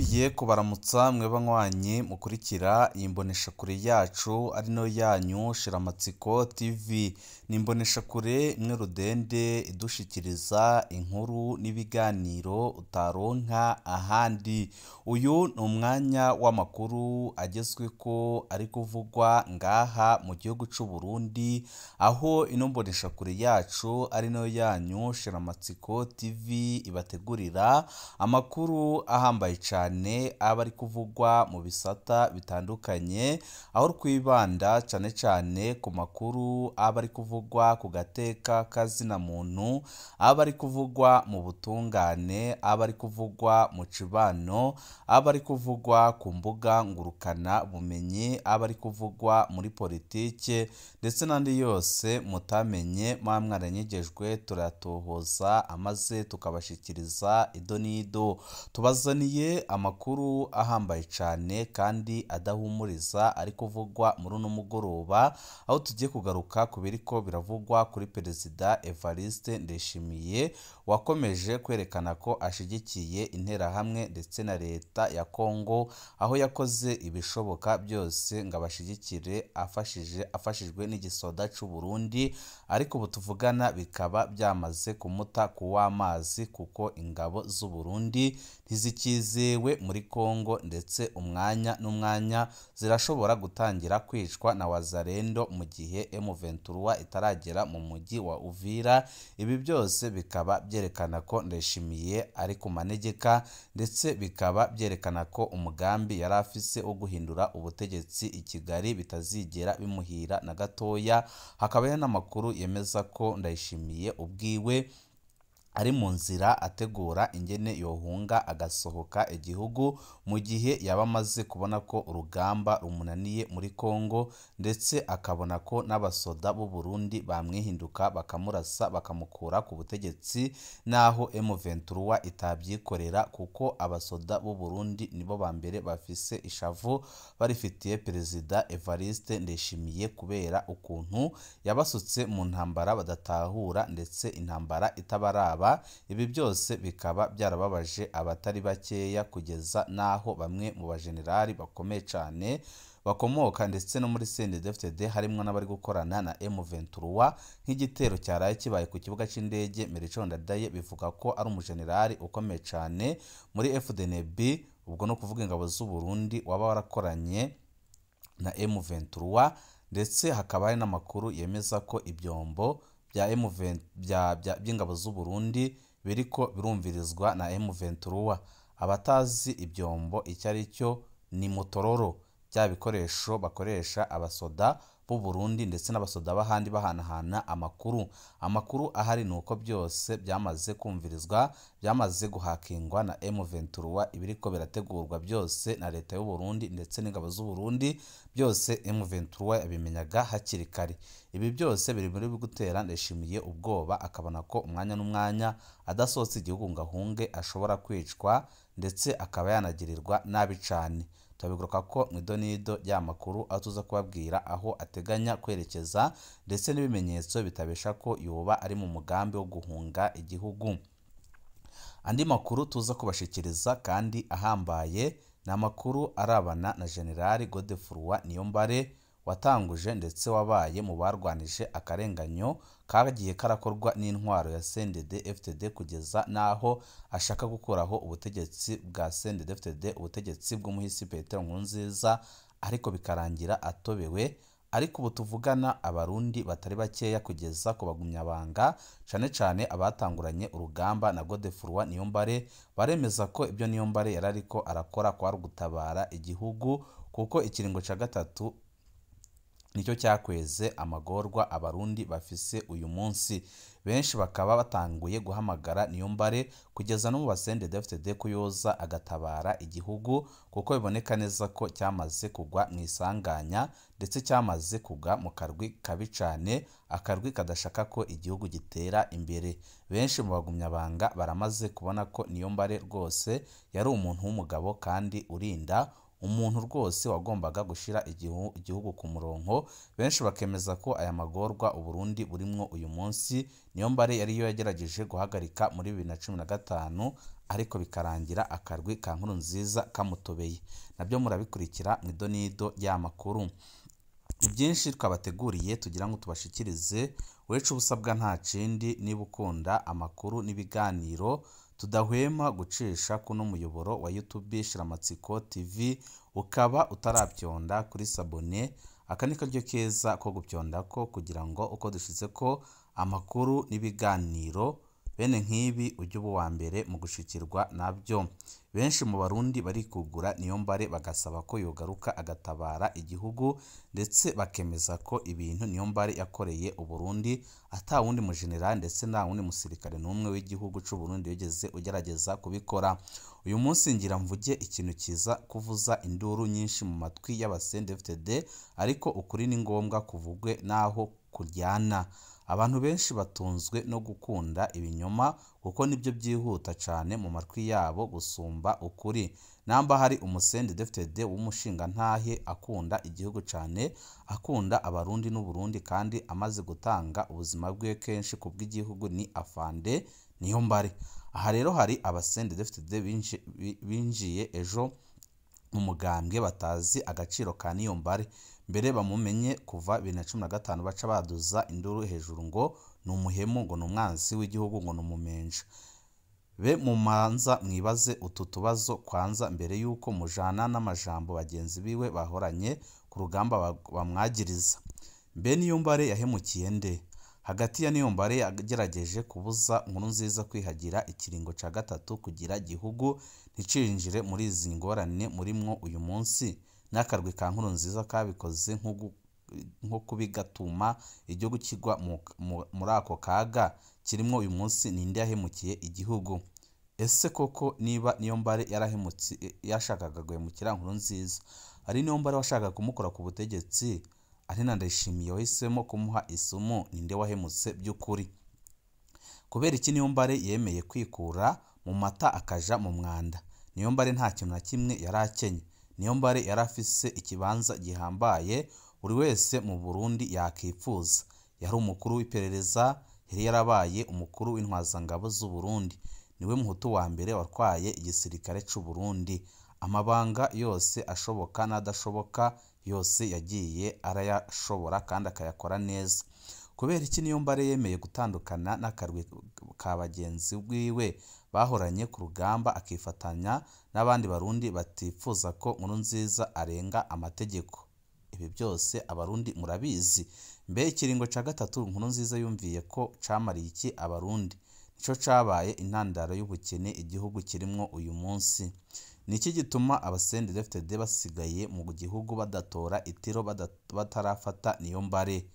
Nongeye kubaramutsa mwe banywanyi mukurikira iyi mboneshakure yacu ari no yanyu Shiramatsiko TV. Ni imboneshakure imwe rudende idushikiriza inkuru n'ibiganiro utaronka ahandi. Uyu ni umwanya w'amakuru agezweko ari kuvugwa ngaha mu gihugu c'u Burundi, aho ino mboneshakure yacu ari no yanyu Shiramatsiko TV ibategurira amakuru ahambaye cyane aba ari kuvugwa mu bisata bitandukanye, aho twibanda cyane cyane ku makuru aba ari kuvugwa ku gateka kazina muntu, aba ari kuvugwa mu butungane, aba ari kuvugwa mu cibano, aba ari kuvugwa ku mbuga ngurukana bumenyi, aba ari kuvugwa muri politike ndetse n'andi yose mutamenye mwaranyegejwe turatohoza amaze tukabashikiriza ido n'ido. Tubazaniye amakuru ahambaye cyane kandi adahumuriza ari kuvugwa muri uno mugoroba, aho tugiye kugaruka ku biriko biravugwa kuri Perezida Evariste Ndayishimiye wakomeje kwerekana ko ashigikiye interahamwe ndetse na leta ya Kongo, aho yakoze ibishoboka byose ngo abashigikire afashijwe n'igisoda c'u Burundi, ariko ubu tuvugana bikaba byamaze kumuta ku w'amazi kuko ingabo z'u Burundi ntizikizewe muri Kongo, ndetse umwanya n'umwanya zirashobora gutangira kwicwa na wazalendo mu gihe M23 itaragera mu mujyi wa Uvira. Ibi byose bikaba byerekana ko Ndayishimiye ari ku manegeka, ndetse bikaba byerekana ko umugambi yari afise wo guhindura ubutegetsi i Kigali bitazigera bimuhira na gatoya. Hakaba n'amakuru yemeza ko Ndayishimiye ubwiwe ari mu nzira ategura ingene yohunga agasohoka igihugu mu gihe yaba amaze kubona ko urugamba rumunaniye muri Kongo, ndetse akabona ko n'abasoda b'u Burundi bamwihinduka bakamurasa bakamukura ku butegetsi, naho M23 itabyikorera kuko abasoda b'u Burundi nibo ba mbere bafise ishavu barifitiye Perezida Evariste Ndayishimiye kubera ukuntu yabasutse mu ntambara badatahura, ndetse intambara itabaraba. Ibi byose bikaba byarababaje abatari bakeya, kugeza naho bamwe mu bajenerali bakomeye cyane bakomoka ndetse no muri CNDD-FDD harimwo n'abari gukorana na M23 nk'igitero cyaraye kibaye ku kibuga c'indege Melchior Ndadaye, bivuga ko ari umujenerali ukomeye cyane muri FDNB, ubwo no kuvuga ingabo z'u Burundi waba warakoranye na M23. Ndetse hakaba hari n'amakuru yemeza ko ibyombo by'ingabo z'u Burundi biriko birumvirizwa na M23. Abatazi ibyombo icyo ari cyo ni motororo, bya bikoresho bakoresha abasoda b'u Burundi ndetse n'abasoda b'ahandi bahanahana amakuru ahari nuko byose byamaze kumvirizwa, byamaze guhakingwa na M23. Ibiriko birategurwa byose na leta y'u Burundi ndetse n'ingabo z'u Burundi, byose M23 yabimenyaga hakiri kare. Ibi byose biri muri gutera Ndayishimiye ubwoba, akabona ko umwanya n'umwanya adasohotse igihugu ngo ahunge ashobora kwicwa, ndetse akaba yanagirirwa nabi cyane. Tubiguruka ko mu idonido y'amakuru aho tuza kubabwira aho ateganya kwerekeza, ndetse n'ibimenyetso bitabesha ko yoba ari mu mugambi wo guhunga igihugu. Andi makuru tuza kubashikiriza kandi ahambaye ni amakuru arabana na General Godefroid Niyombare watanguje ndetse wabaye mu barwanije akarenganyo kagiye karakorwa n'intwaro ya CNDD-FDD kugeza naho ashaka gukuraho ubutegetsi bwa CNDD-FDD, ubutegetsi bw'umuhisi Petero Nkurunziza, ariko bikarangira atobewe. Ariko ubu tuvugana abarundi batari bakeya kugeza ku bagumyabanga cyane cyane abatanguranye urugamba na Godefroid Niyombare baremeza ko ibyo Niyombare yari ariko arakora kwa gutabara igihugu, kuko ikiringo ca gatatu nicyo cyakweze amagorwa abarundi bafise uyu munsi. Benshi bakaba batanguye guhamagara Niyombare kugeza no mu CNDD-FDD ko yoza agatabara igihugu, kuko biboneka neza ko cyamaze kugwa mu isanganya, ndetse cyamaze kugwa mu karwi kabi cyane, akarwi kadashaka ko igihugu gitera imbere. Benshi mu bagumyabanga baramaze kubona ko Niyombare rwose yari umuntu w'umugabo kandi urinda umuntu rwose wagombaga gushira igihugu ku murongo. Benshi bakemeza ko aya magorwa Uburundi burimwo uyu munsi Niyombare yariyo yagerageje guhagarika muri 2015 ariko bikarangira akarwi ka Nkurunziza kamutobeye. Nabyo murabikurikira mu idonido y'amakuru. Ibyinshi twabateguriye tugira ngo tubashikirize, uretse ubusabwa nta kindi, niba ukunda amakuru n'ibiganiro tudahwema gucisha kuno muyoboro wa YouTube Shiramatsiko TV, ukaba utarabyonda kuri sabone, aka ni karyo keza ko gupyondako kugira ngo uko dushize ko amakuru n'ibiganiro bene nk'ibi ujye uba uwa mbere mu gushikirwa nabyo. Benshi mu Barundi bari kugura Niyombare bagasaba ko yogaruka agatabara igihugu, ndetse bakemeza ko ibintu Niyombare yakoreye Uburundi ata wundi mu general ndetse nta wundi musirikare n'umwe w'igihugu cy'u Burundi yigeze ugerageza kubikora. Uyu munsi ngira mvuge ikintu kiza kuvuza induru nyinshi mu matwi y'abasendefd, ariko ukuri ni ngombwa kuvugwe naho kuryana. Abantu benshi batunzwe no gukunda ibinyoma kuko nibyo byihuta cyane mu matwi yabo gusumba ukuri. Namba hari umusendefd w'umushinga ntahe akunda igihugu cyane, akunda Abarundi n'Uburundi kandi amaze gutanga ubuzima bwe kenshi kubw'igihugu ni Afande Niyombare. Aha rero hari abasendefd binjiye ejo mu mugambwe batazi agaciro ka Niyombare, mbere bamumenye kuva 2015 baca baduza induru hejuru ngo ni umuhemu, ngo ni umwanzi w'igihugu, ngo ni umumenja. Be mumanza mwibaze utu tubazo kwanza mbere yuko mujana n'amajambo bagenzi biwe bahoranye ku rugamba bamwagiriza. Mbe Niyombare yahemukiye nde? Hagati ya Niyombare yagerageje kubuza Nkurunziza kwihagira ikiringo ca gatatu kugira igihugu nticinjire muri izi ngorane murimwo uyu munsi, n'akarwi ka Nkurunziza kabikoze nko kubigatuma igihugu kigwa muri ako kaga kirimwo uyu munsi. Ninde yahemukiye igihugu? Ese koko niba Niyombare yarahemutse yashakaga guhemukira Nkurunziza, ari Niyombare washakaga kumukora ku butegetsi, ari na Ndayishimiye wahisemo kumuha isumu, ninde wahemutse by'ukuri? Kubera iki Niyombare yemeye kwikura mu mata akaja mu mwanda? Niyombare nta kintu na kimwe yarakenye. Niyombare yarafise ikibanza gihambaye buri wese mu Burundi yakipfuza. Yari umukuru w'iperereza, yari yarabaye umukuru w'intwazangabo z'u Burundi, niwe muhutu wa mbere watwaye igisirikare cy'u Burundi. Amabanga yose ashoboka n'adashoboka yose yagiye arayashobora kandi akayakora neza. Kubera iki Niyombare yemeye gutandukana n'akarwi ka bagenzi bwiwe bahoranye ku rugamba akifatanya n'abandi Barundi batifuza ko Nkurunziza arenga amategeko? Ibi byose Abarundi murabizi. Mbe ikiringo ca gatatu Nkurunziza yumviye ko camariye iki Abarundi? Nico cabaye intandaro y'ubukene igihugu kirimwo uyu munsi. Niki gituma abasendefd basigaye mu gihugu badatora itiro batarafata Niyombare?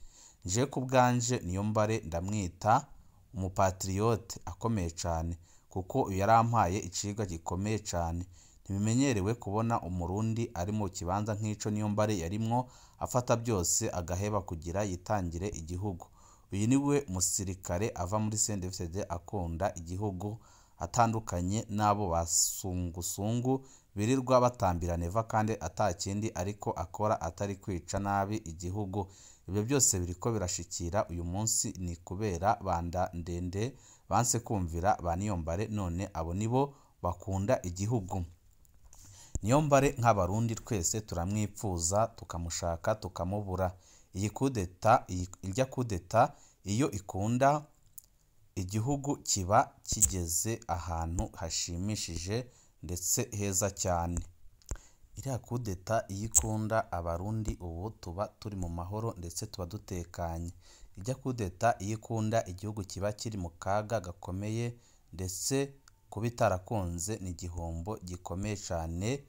Nje ku bwanje Niyombare ndamwita umupatriote akomeye cyane, kuko yarampaye iciga gikomeye cyane. Ntibimenyerewe kubona Umurundi ari mu kibanza nk'ico Niyombare yarimwo afata byose agaheba kugira yitangire igihugu. Uyu niwe musirikare ava muri CNDD-FDD akunda igihugu, atandukanye n'abo basungusungu birirwa batambira neva kandi atakindi ariko akora atari kwica nabi igihugu. Ibyo byose biriko birashikira uyu munsi ni kubera banda ndende banse kumvira ba Niyombare, none abo nibo bakunda igihugu. Niyombare nk'Abarundi twese turamwipfuza, tukamushaka tukamubura. Iyi kudeta, irya kudeta iyo ikunda igihugu kiba kigeze ahantu hashimishije ndetse heza cyane. Iriya kudeta iyo ikunda Abarundi ubu tuba turi mu mahoro ndetse tuba dutekanye. Irya kudeta iyo ikunda igihugu kiba kiri mu kaga gakomeye, ndetse kuba itarakunze ni igihombo gikomeye cyane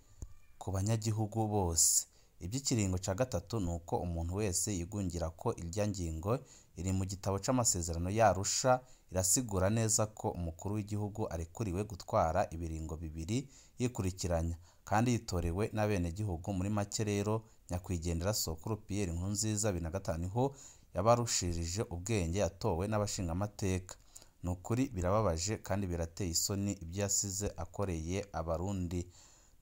ku banyagihugu bose. Iby'ikiringo ca gatatu nuko umuntu wese yigungira ko irya ngingo iri mu gitabo c'amasezerano y'Arusha, irasigura neza ko umukuru w'igihugu arekuriwe gutwara ibiringo bibiri yikurikiranya kandi yitorewe n'abene gihugu. Muri make rero nyakwigendera Sokuru Pierre Nkurunziza 2005 niho yabarushirije ubwenge, yatowe n'abashinga amateka. Nukuri birababaje kandi birateye isoni ibyo yasize akoreye Abarundi.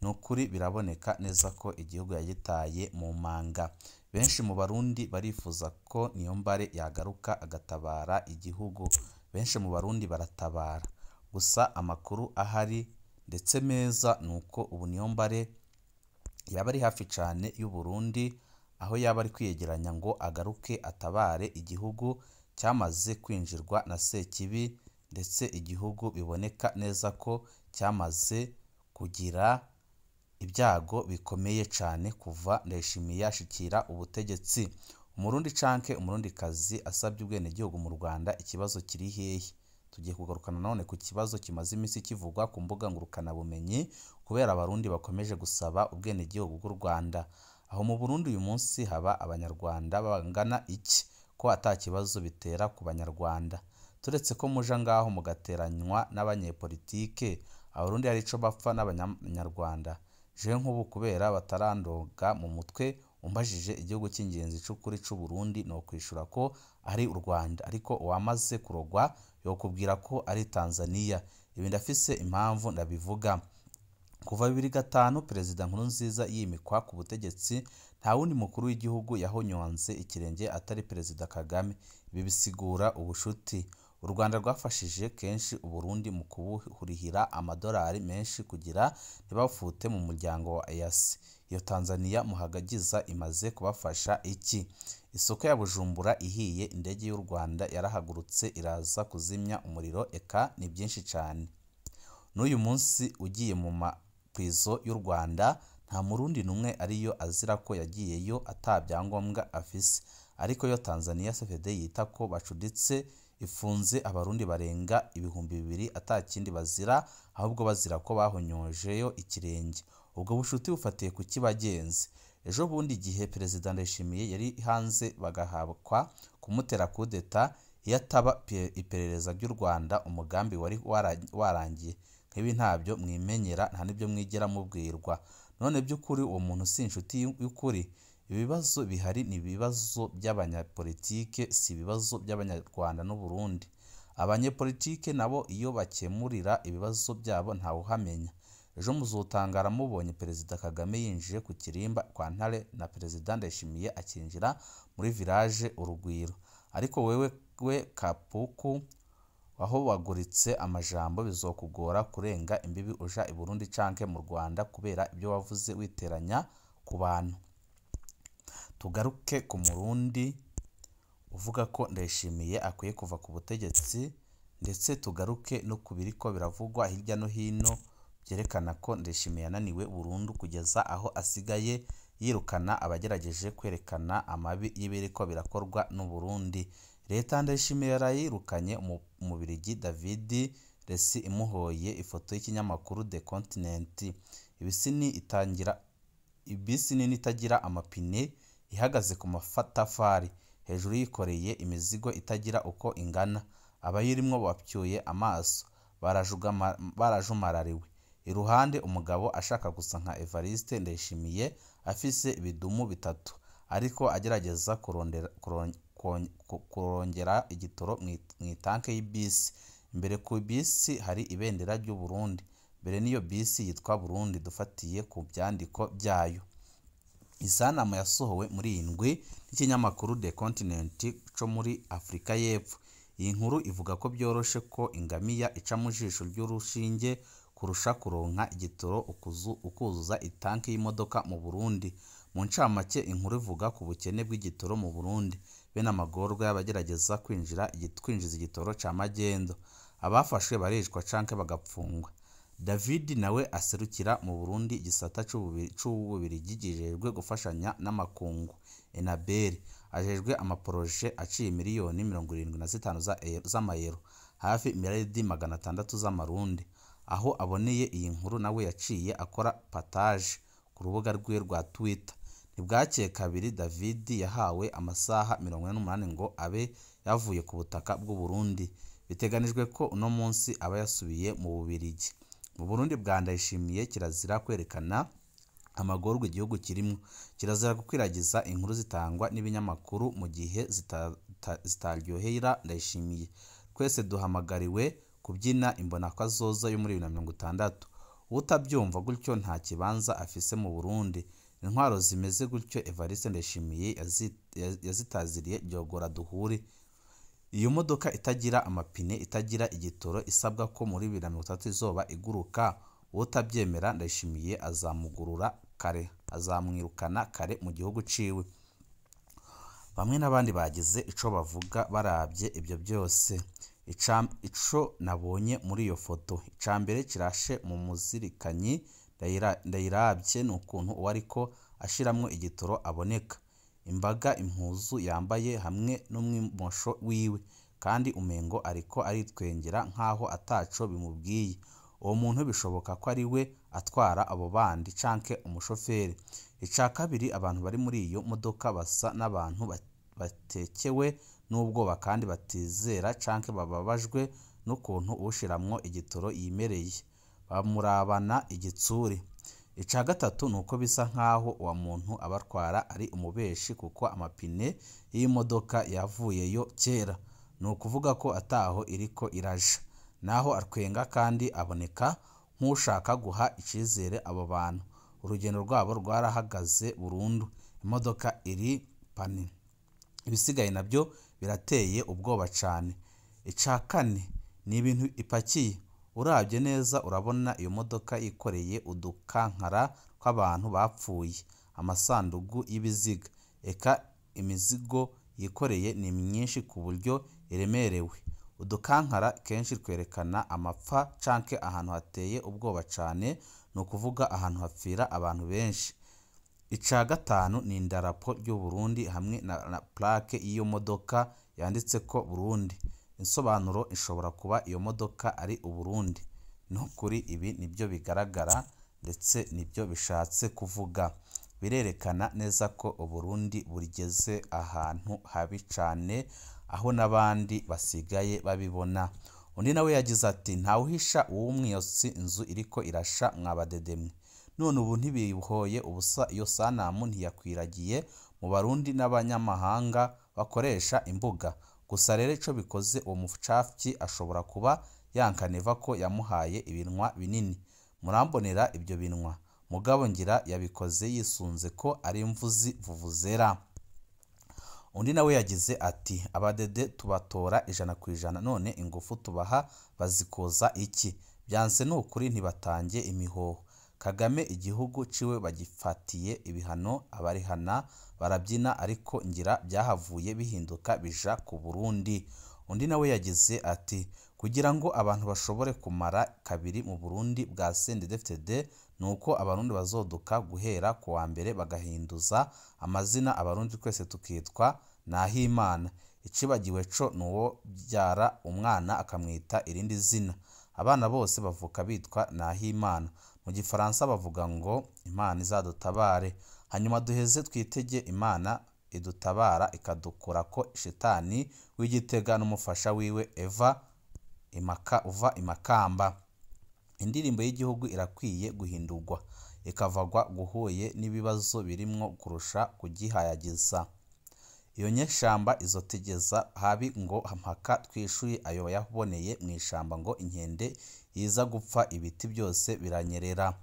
nukuri biraboneka neza ko igihugu yagitaye mu manga. Benshi mu barundi barifuza ko Niyombare yagaruka agatabara igihugu. Benshi mu barundi baratabara. Gusa amakuru ahari ndetse meza nuko ubu Niyombare yaba ari hafi cyane y'u Burundi, aho yaba ari kwiyegeranya ngo agaruke atabare igihugu cyamaze kwinjirwa na Sekibi, ndetse igihugu biboneka neza ko cyamaze kugira ibyago bikomeye cyane kuva Ndayishimiye yashikira ubutegetsi. Umurundi canke umurundikazi asabye ubwenegihugu mu Rwanda, ikibazo kiri hehe? Tugiye kugarukana none ku kibazo kimaze iminsi kivugwa ku mbuga ngurukanabumenyi kubera abarundi bakomeje gusaba ubwenegihugu bw'u Rwanda. Aho mu Burundi uyu munsi haba abanyarwanda bangana iki ko ata kibazo bitera ku banyarwanda? Turetse ko muja ngaho mugateranywa n'abanyepolitike, abarundi hari ico bapfa n'abanyarwanda. Je nk'ubu kubera batarandonga mu mutwe, umbajije igihugu cy'ingenzi c'ukuri c'u Burundi no kwishura ko ari u Rwanda, ariko uwamaze kurogwa yokubwira ko ari Tanzania. Ibi ndafise impamvu ndabivuga. Kuva 2005 Perezida Nkurunziza yimikwa ku butegetsi, nta wundi mukuru w'igihugu yahonyonze ikirenge atari Perezida Kagame. Ibi bisigura ubushuti. U Rwanda rwafashije kenshi u Burundi mu kubuhurihira amadolari menshi kugira ntibafute mu muryango wa EAC. Iyo Tanzania muhagagiza imaze kubafasha iki? Isoko ya Bujumbura ihiye, indege y'u Rwanda yarahagurutse iraza kuzimya umuriro, eka ni byinshi cyane. N'uyu munsi ugiye mu maprizo y'u Rwanda, nta murundi numwe ariyo azira ko yagiyeyo atabyangombwa afise. Ariko yo Tanzania CFD yita ko bacuditse, ifunze abarundi barenga 2000 atakindi bazira, ahubwo bazira ko bahonyojeyo ikirenge. Ubwo bushuti bufatiye ku kibagenzi. Ejo bundi gihe Perezida Ndayishimiye yari hanze bagahabwa kumutera kudeta, yataba iperereza ry'u Rwanda umugambi wari warangiye. Nk'ibi ntabyo mwimenyera, nta nibyo mwigera mubwirwa. None by'ukuri uwo muntu si inshuti y'ukuri? Ibibazo bihari ni ibibazo by'abanyapolitike, si ibibazo by'abanyarwanda n'u Burundi. Abanyepolitike nabo iyo bakemurira ibibazo byabo ntawuhamenya. Ejo muzotangara mubonye Perezida Kagame yinjiye ku kirimba kwa Ntare na Perezida Ndayishimiye akinjira muri village Urugwiro. Ariko we Kapuku aho waguritse amajambo, bizokugora kurenga imbibi uja i Burundi canke mu Rwanda kubera ibyo wavuze witeranya ku bantu. Tugaruke ku Murundi uvuga ko Ndayishimiye akwiye kuva ku butegetsi, ndetse tugaruke no kubiriko biravugwa hirya no hino byerekana ko Ndayishimiye yananiwe burundu kugeza aho asigaye yirukana abagerageje kwerekana amabi y'ibiriko birakorwa n'u Burundi. Leta Ndayishimiye yarayirukanye mu Birigi David Resi imuhoye ifoto y'ikinyamakuru The Continent. Ibisi nini itagira amapine ihagaze ku mafatafari, hejuru yikoreye imizigo itagira uko ingana. Abayirimwo bapyuye amaso, barajumarariwe. Iruhande umugabo ashaka gusa nka Evariste Ndayishimiye afise ibidumu bitatu, ariko agerageza kurongera igitoro mu itanke y'ibisi. Imbere ku bisi hari ibendera ry'u Burundi. Mbere niyo bisi yitwa Burundi dufatiye ku byandiko byayo. Isanamo yasohowe muri indwi n'ikinyamakuru The Continent cyo muri Afrika y'Epfo. Iyi nkuru ivuga ko byoroshe ko ingamiya ica mu jisho ry'urushinge kurusha kuronka igitoro ukuzuza itanke y'imodoka mu Burundi. Mu ncamake inkuru ivuga ku bukene bw'igitoro mu Burundi, bene amagorwa y'abagerageza kwinjiza igitoro ca magendo. Abafashwe baricwa canke bagapfungwa. David nawe aserukira mu Burundi igisata c'ububirigi gijejwe gufashanya n'amakungu Enabel, ajejwe amaproje aciye miliyoni 75 z'amayero, hafi miliyaridi 600 z'amarundi. Aho aboneye iyi nkuru nawe yaciye akora partage ku rubuga rwe rwa Twitter. Ntibwakeye kabiri David yahawe amasaha 48 ngo abe yavuye ku butaka bw'u Burundi. Biteganijwe ko uno munsi aba yasubiye mu Bubirigi. Mu Burundi bwa Ndayishimiye kirazira kwerekana amagorwa igihugu kirimo, kirazira gukwiragiza inkuru zitangwa n'ibinyamakuru mu gihe zitaryohera Ndayishimiye. Twese duhamagariwe kubyina imbonakazoza yo muri 2060. utabyumva gutyo nta kibanza afise mu Burundi. Intwaro zimeze gutyo Evariste Ndayishimiye yazitaziriye ryogora duhure. Iyo modoka itagira amapine, itagira igitoro, isabwa ko muri 2030 izoba iguruka. Utabyemera Ndayishimiye azamugurura kare, azamwirukana kare mu gihugu ciwe. Bamwe n'abandi bagize ico bavuga barabye ibyo byose. Ico nabonye muri iyo foto, icambere kirashe mu muzirikanyi ndayirabye n'ukuntu uwariko ashiramwo igitoro aboneka. Imbaga impuzu yambaye hamwe n'umwimosho wiwe, kandi umengo ariko aritwengera nkaho ataco bimubwiye. Uwo muntu bishoboka ko ari we atwara abo bandi canke umushoferi. Ica kabiri, abantu bari muri iyo modoka basa n'abantu batekewe n'ubwoba kandi batizera canke bababajwe n'ukuntu ushiramwo igitoro yimereye. Bamurabana igitsure. Ica gatatu nuko bisa nkaho uwa muntu abatwara ari umubeshi, kuko amapine y'imodoka yavuyeyo kera. Nukuvuga ko ataho iriko iraja. Naho atwenga kandi aboneka nk'ushaka guha icizere abo bantu. Urugendo rwabo rwarahagaze burundu. Imodoka iri pane. Ibisigaye nabyo birateye ubwoba cane. Ica kane ni ibintu ipakiye. Urabye neza urabona iyo modoka yikoreye udukankara tw'abantu bapfuye, amasandugu y'ibiziga. Eka imizigo yikoreye ni myinshi ku buryo iremerewe. Udukankara kenshi twerekana amapfa canke ahantu hateye ubwoba cane, nukuvuga ahantu hapfira abantu benshi. Ica gatanu ni indarapo ry'u Burundi hamwe na plaque y'iyo modoka yanditseko Burundi. Insobanuro ishobora kuba iyo modoka ari Uburundi. Nukuri ibi nibyo bigaragara ndetse nibyo bishatse kuvuga. Birerekana neza ko Uburundi burigeze ahantu habi cane, aho n'abandi basigaye babibona. Undi nawe yagize ati ntawuhisha uw'umwiyotsi inzu iriko irasha mwabadedemwe. None ubu ntibihoye ubusa, iyo sanamu ntiyakwiragiye mu Barundi n'abanyamahanga bakoresha imbuga. Gusa rero ico bikoze uwo mucafyi ashobora kuba yankaneva ko yamuhaye ibinwa binini. Murambonera ibyo binwa. Mugabo ngira yabikoze yisunze ko ari imvuzi vuvuzera. Undi nawe yagize ati abadede tubatora 100%, none ingufu tubaha bazikoza iki? Byanse n'ukuri ntibatange imihoho. Kagame igihugu ciwe bagifatiye ibihano, abarihana barabyina, ariko ngira byahavuye bihinduka bija ku Burundi. Undi nawe yagize ati kugira ngo abantu bashobore kumara kabiri mu Burundi bwa CNDD-FDD, nuko abarundi bazoduka guhera ku wa mbere bagahinduza amazina, abarundi twese tukitwa Nahimana. Icibagiwe co nuwo byara umwana akamwita irindi zina. Abana bose bavuka bitwa Nahimana. Mu gifaransa bavuga ngo Imana izadutabare. Hanyuma duheze twitege Imana idutabara ikadukura ko shitani w'igitega n'umufasha wiwe Eva uva imakamba. Indirimbo y'igihugu irakwiye guhindurwa ikavagwa guhuye n'ibibazo birimwo kurusha kugihayagiza. Iyo nyeshamba izotegeza habi ngo mpaka twishuye ayo yaboneye mu ishamba ngo inkende yiza gupfa ibiti byose biranyerera.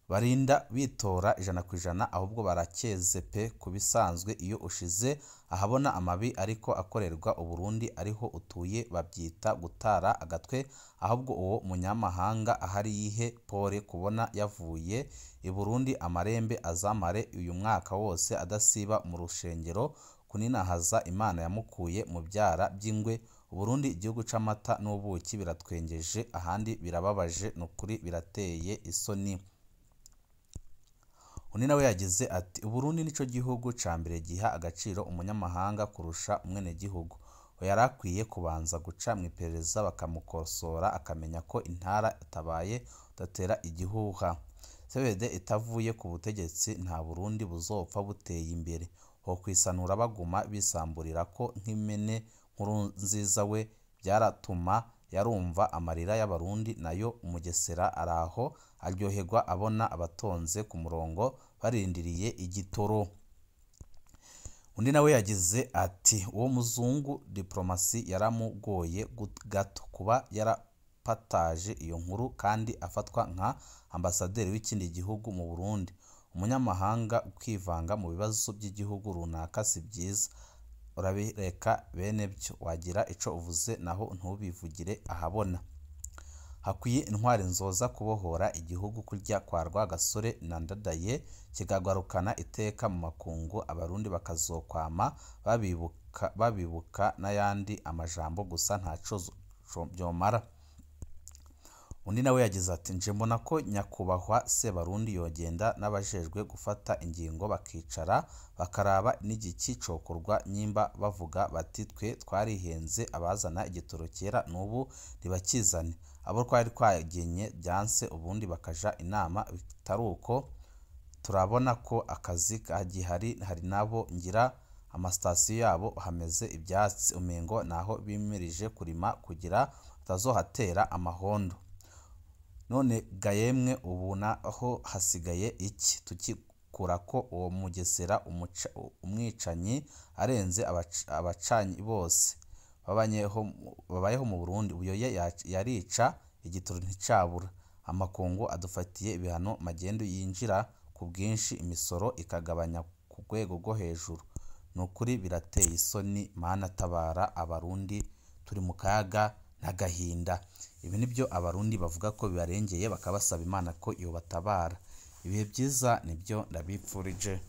Barinda bitora 100%, ahubwo barakeze pe kubisanzwe. Iyo ushize ahabona amabi ariko akorerwa Uburundi ariho utuye babyita gutara agatwe, ahubwo uwo munyamahanga ahari yihe pore kubona yavuye i Burundi amarembe azamare uyu mwaka wose adasiba mu rushengero kuninahaza Imana yamukuye mu byara by'ingwe. Uburundi igihugu c'amata n'ubuki biratwengeje, ahandi birababaje, nukuri birateye isoni. Undi nawe yagize ati Uburundi nico gihugu ca mbere giha agaciro umunyamahanga kurusha umwene gihugu. Yarakwiye kubanza guca mwiperereza bakamukosora akamenya ko intara atabaye udatera igihuha. CBD itavuye ku butegetsi nta Burundi buzopfa buteye imbere. Ho kwisanura baguma bisamburira ko nk'imene nkuru nziza we byaratuma yarumva amarira y'abarundi, nayo Umugesera araho aryoherwa abona abatonze ku murongo barindiriye igitoro. Undi nawe yagize ati uwo muzungu diplomasi yaramugoye gato kuba yapataje iyo nkuru kandi afatwa nka ambasaderi w'ikindi gihugu mu Burundi. Umunyamahanga kwivanga mu bibazo by'igihugu runaka si byiza, urabireka bene byo, wagira ico uvuze naho ntubivugire ahabona. Hakwiye intwari nzoza kubohora igihugu kurya kwa Rwagasore na Ndadaye kigagarukana iteka mu makungu, abarundi bakazokwama babibuka n'ayandi amajambo gusa ntaco byomara. Undi nawe yagize ati nje mbona ko nyakubahwa Sebarundi yogenda n'abajejwe gufata ingingo bakicara bakaraba n'igiki cokorwa nyimba bavuga bati twe twarihenze abazana igitoro kera n'ubu ntibakizane, abo twari twagenye byanse ubundi bakaja inama, bitaruko turabona ko akazi kagihari, hari nabo ngira amasitasiyo yabo hameze ibyatsi umengo naho bimirije kurima kugira batazohatera amahondo. None gayemwe ubu naho hasigaye iki? Tukikura ko uwo Mugesera umwicanyi arenze abacanyi bose babayeho mu Burundi, ubuyoye yarica igitoro nticabura, amakungu adufatiye ibihano, magendu yinjira ku bwinshi, imisoro ikagabanya ku rwego rwo hejuru. Nukuri birateye isoni, Mana tabara abarundi turi mu kaga n'agahinda. Ibi nibyo abarundi bavuga ko bibarengeye, bakabasaba Imana ko yobatabara. Ibihe byiza nibyo ndabipfurije.